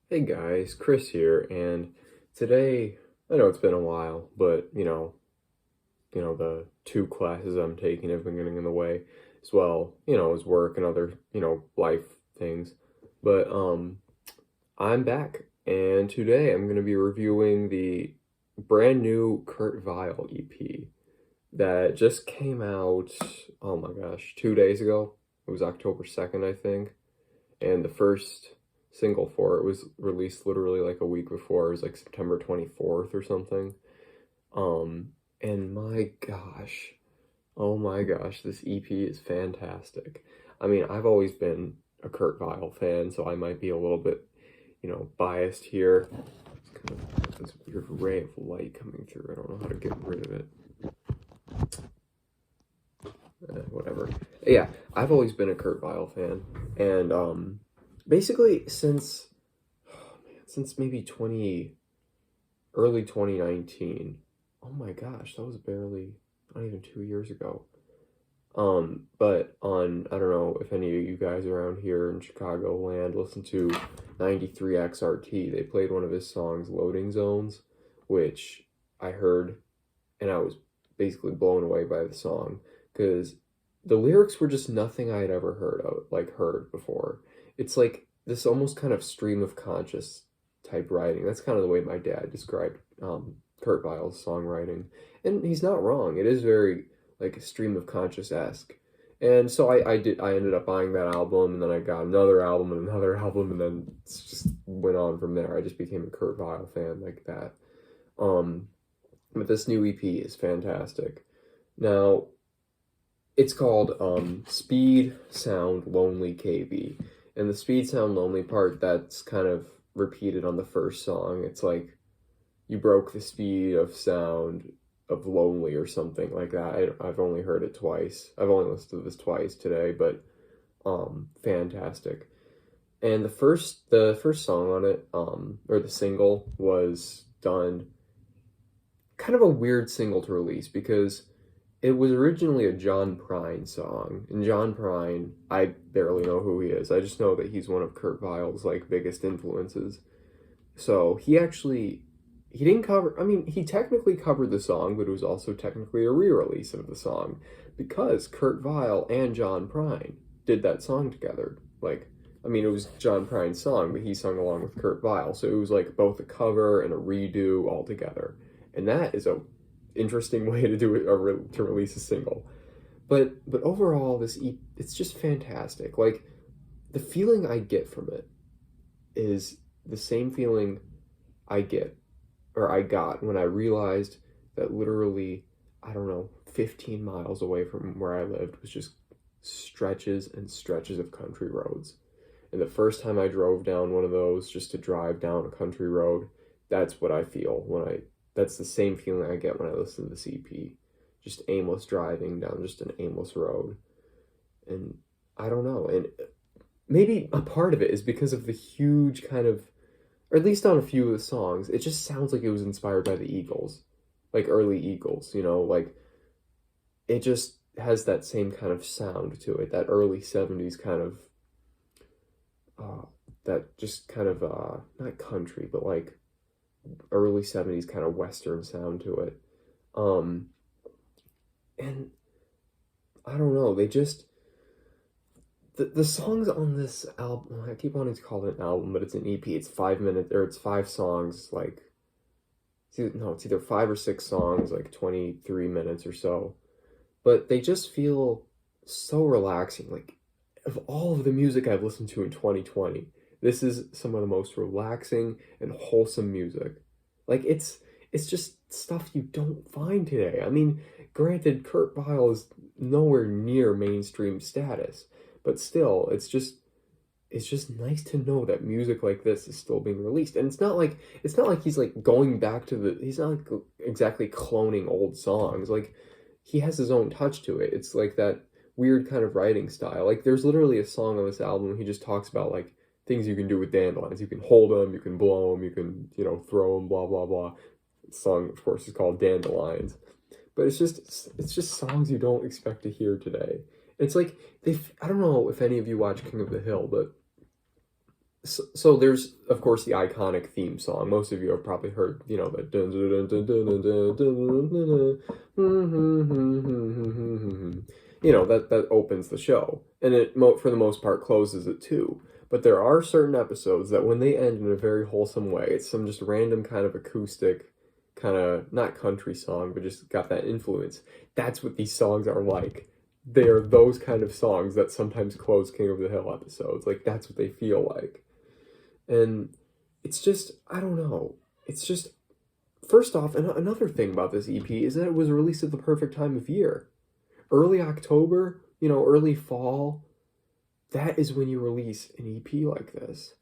Hey guys, Chris here, and today, I know it's been a while, but the two classes I'm taking have been getting in the way as well, as work and other, life things. But I'm back, and today I'm going to be reviewing the brand new Kurt Vile EP that just came out, oh my gosh, 2 days ago. It was October 2nd, I think, and the first single for it was released literally like a week before. It was like September 24th or something. And my gosh, oh my gosh, this EP is fantastic. I mean, I've always been a Kurt Vile fan, so I might be a little bit, biased here. It's kind of this weird ray of light coming through. I don't know how to get rid of it. Whatever. Yeah, I've always been a Kurt Vile fan, and basically since maybe early 2019. Oh my gosh, that was barely not even 2 years ago. But I don't know if any of you guys around here in Chicagoland listen to 93XRT. They played one of his songs, Loading Zones, which I heard and I was basically blown away by the song because the lyrics were just nothing I had ever heard before. It's like this almost kind of stream of conscious type writing. That's kind of the way my dad described Kurt Vile's songwriting, and he's not wrong. It is very like a stream of conscious esque. And so I ended up buying that album, and then I got another album and another album, and then it just went on from there. I just became a Kurt Vile fan like that. Um, but this new EP is fantastic. Now, it's called Speed Sound Lonely KB. And the Speed Sound Lonely part, that's kind of repeated on the first song. It's like you broke the speed of sound of lonely or something like that. I've only heard it twice. I've only listened to this twice today, but fantastic. And the first song on it, or the single, was done kind of a weird single to release because it was originally a John Prine song. And John Prine, I barely know who he is. I just know that he's one of Kurt Vile's like biggest influences. So he didn't cover, I mean, he technically covered the song, but it was also technically a re-release of the song because Kurt Vile and John Prine did that song together. Like, I mean, it was John Prine's song, but he sung along with Kurt Vile. So it was like both a cover and a redo all together. And that is a interesting way to do it, to release a single. But overall, it's just fantastic. Like, the feeling I get from it is the same feeling I get or I got when I realized that literally, I don't know, 15 miles away from where I lived was just stretches and stretches of country roads. And the first time I drove down one of those just to drive down a country road, that's what I feel that's the same feeling I get when I listen to the CP. Just aimless driving down just an aimless road. And I don't know. And maybe a part of it is because of the huge kind of, or at least on a few of the songs, it just sounds like it was inspired by the Eagles, like early Eagles, like it just has that same kind of sound to it, that early 70s kind of, that just kind of, not country, but like early 70s kind of Western sound to it. And I don't know, the songs on this album, I keep wanting to call it an album, but it's an EP. It's 5 minutes, or it's 5 songs, like, it's either 5 or 6 songs, like 23 minutes or so. But they just feel so relaxing. Like, of all of the music I've listened to in 2020, this is some of the most relaxing and wholesome music. Like, it's just stuff you don't find today. I mean, granted, Kurt Vile is nowhere near mainstream status, but still, it's just nice to know that music like this is still being released. And it's not like he's like going back to he's not like exactly cloning old songs. Like, he has his own touch to it. It's like that weird kind of writing style. Like, there's literally a song on this album he just talks about like things you can do with dandelions. You can hold them, you can blow them, you can, throw them, blah blah blah. The song, of course, is called Dandelions. But it's just songs you don't expect to hear today. It's like I don't know if any of you watch King of the Hill, but So there's of course the iconic theme song. Most of you have probably heard, you know, the dun dun dun dun dun dun dun dun dun dun. You know, that opens the show, and for the most part closes it too. But there are certain episodes that when they end in a very wholesome way, it's some just random kind of acoustic, kind of not country song, but just got that influence. That's what these songs are like. They are those kind of songs that sometimes close King of the Hill episodes. Like that's what they feel like. And it's just, I don't know. It's just, first off, another thing about this EP is that it was released at the perfect time of year. Early October, you know, early fall, that is when you release an EP like this.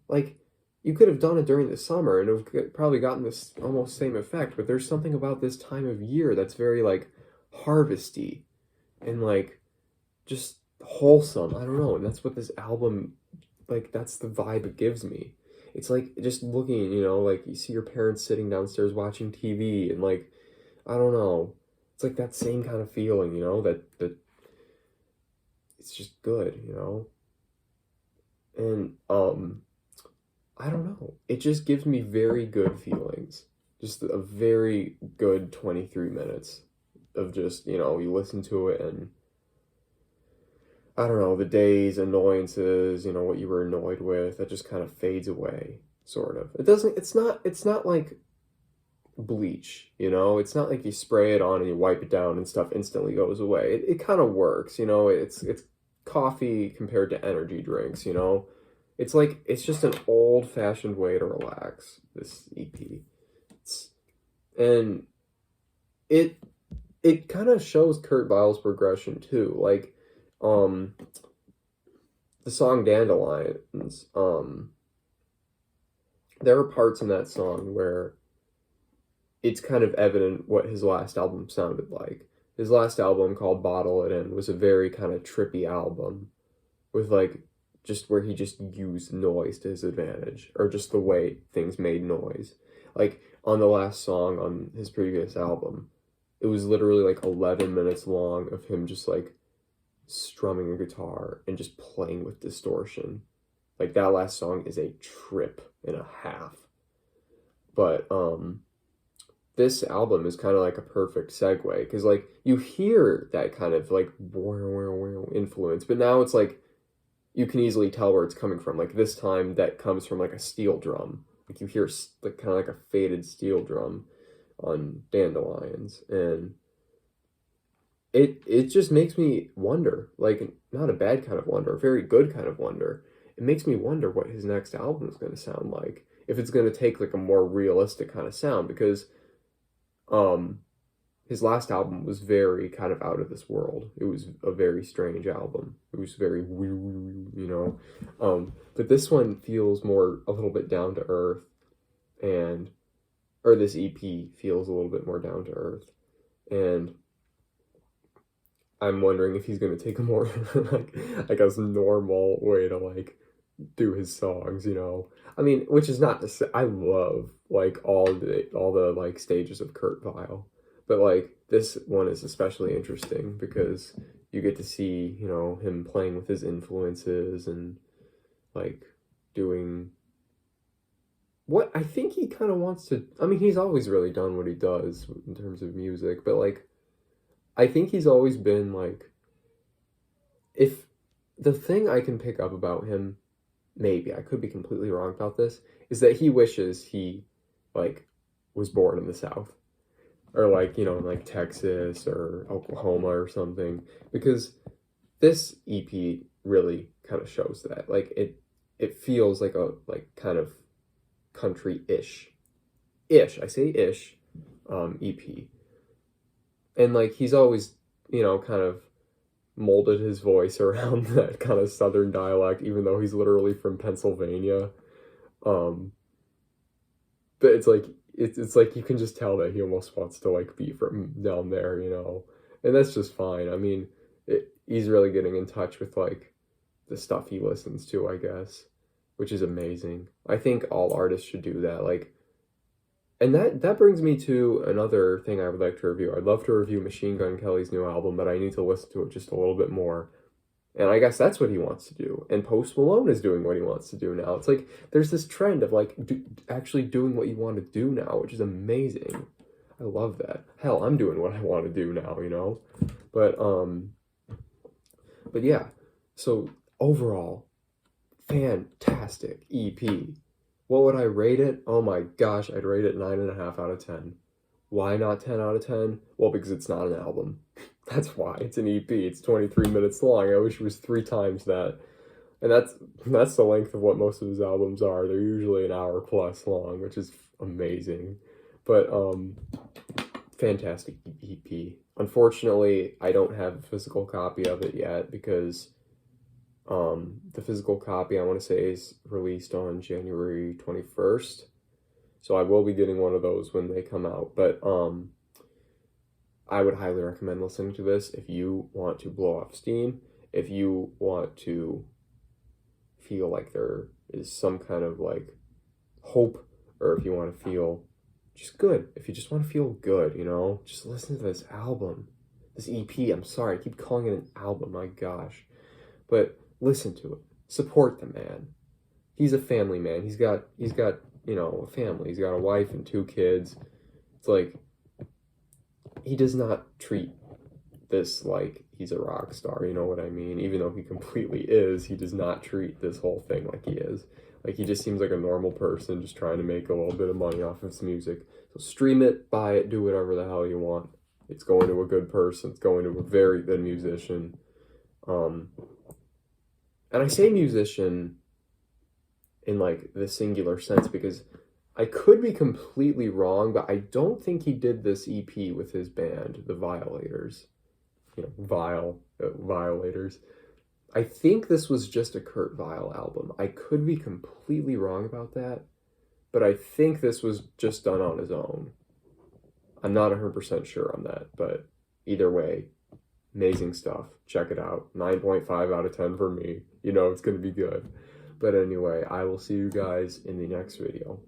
Like, you could have done it during the summer and it would probably gotten this almost same effect, but there's something about this time of year that's very, like, harvesty and, like, just wholesome. I don't know. And that's what this album, like, that's the vibe it gives me. It's like just looking, you know, like you see your parents sitting downstairs watching TV and, like, I don't know. It's like that same kind of feeling, you know, that it's just good, you know? And I don't know. It just gives me very good feelings. Just a very good 23 minutes of just, you know, you listen to it and I don't know, the day's annoyances, you know, what you were annoyed with, that just kind of fades away, sort of. It's not like bleach, you know? It's not like you spray it on and you wipe it down and stuff instantly goes away. It kind of works, you know? It's coffee compared to energy drinks, you know? It's like it's just an old-fashioned way to relax, this EP. It's, and it it kind of shows Kurt Vile's progression too. Like um the song Dandelions, there are parts in that song where it's kind of evident what his last album sounded like. His last album, called Bottle It In, was a very kind of trippy album with like just where he just used noise to his advantage, or just the way things made noise. Like on the last song on his previous album, it was literally like 11 minutes long of him just like strumming a guitar and just playing with distortion. Like that last song is a trip and a half. But this album is kind of like a perfect segue because like you hear that kind of like influence, but now it's like you can easily tell where it's coming from. Like this time that comes from like a steel drum. Like you hear like kind of like a faded steel drum on Dandelions, and it just makes me wonder, like not a bad kind of wonder, a very good kind of wonder. It makes me wonder what his next album is going to sound like. If it's going to take like a more realistic kind of sound, because um his last album was very kind of out of this world. It was a very strange album. It was very you know. But this one feels more a little bit down to earth, and or this EP feels a little bit more down to earth. And I'm wondering if he's going to take a more like I guess normal way to like do his songs, you know. I mean, which is not to say I love like all the like stages of Kurt Vile, but like this one is especially interesting because you get to see, you know, him playing with his influences and like doing what I think he kind of wants to. I mean, he's always really done what he does in terms of music, but like I think he's always been like, if the thing I can pick up about him, maybe I could be completely wrong about this, is that he wishes he like was born in the South, or like, you know, in like Texas or Oklahoma or something, because this EP really kind of shows that. Like it feels like a like kind of country-ish, I say ish, EP. And like he's always, you know, kind of molded his voice around that kind of southern dialect, even though he's literally from Pennsylvania. Um, but it's like you can just tell that he almost wants to like be from down there, you know, and that's just fine. I mean, he's really getting in touch with like the stuff he listens to, I guess, which is amazing. I think all artists should do that. Like, and that brings me to another thing I would like to review. I'd love to review Machine Gun Kelly's new album, but I need to listen to it just a little bit more. And I guess that's what he wants to do. And Post Malone is doing what he wants to do now. It's like there's this trend of like actually doing what you want to do now, which is amazing. I love that. Hell, I'm doing what I want to do now, you know? But yeah. So overall, fantastic EP. What would I rate it? Oh my gosh, I'd rate it 9.5 out of 10. Why not 10 out of 10? Well, because it's not an album. That's why. It's an EP. It's 23 minutes long. I wish it was 3 times that. And that's the length of what most of his albums are. They're usually an hour plus long, which is amazing. But fantastic EP. Unfortunately, I don't have a physical copy of it yet because the physical copy I want to say is released on January 21st. So I will be getting one of those when they come out. But I would highly recommend listening to this if you want to blow off steam, if you want to feel like there is some kind of like hope, or if you want to feel just good, if you just want to feel good, you know, just listen to this album, this EP. I'm sorry, I keep calling it an album, my gosh. But listen to it. Support the man. He's a family man. He's got, you know, a family. He's got a wife and 2 kids. It's like, he does not treat this like he's a rock star, you know what I mean? Even though he completely is, he does not treat this whole thing like he is. Like, he just seems like a normal person just trying to make a little bit of money off of his music. So stream it, buy it, do whatever the hell you want. It's going to a good person. It's going to a very good musician. And I say musician in like the singular sense because I could be completely wrong, but I don't think he did this EP with his band, the Violators. You know, Violators. I think this was just a Kurt Vile album. I could be completely wrong about that, but I think this was just done on his own. I'm not 100% sure on that, but either way, amazing stuff. Check it out. 9.5 out of 10 for me. You know it's going to be good. But anyway, I will see you guys in the next video.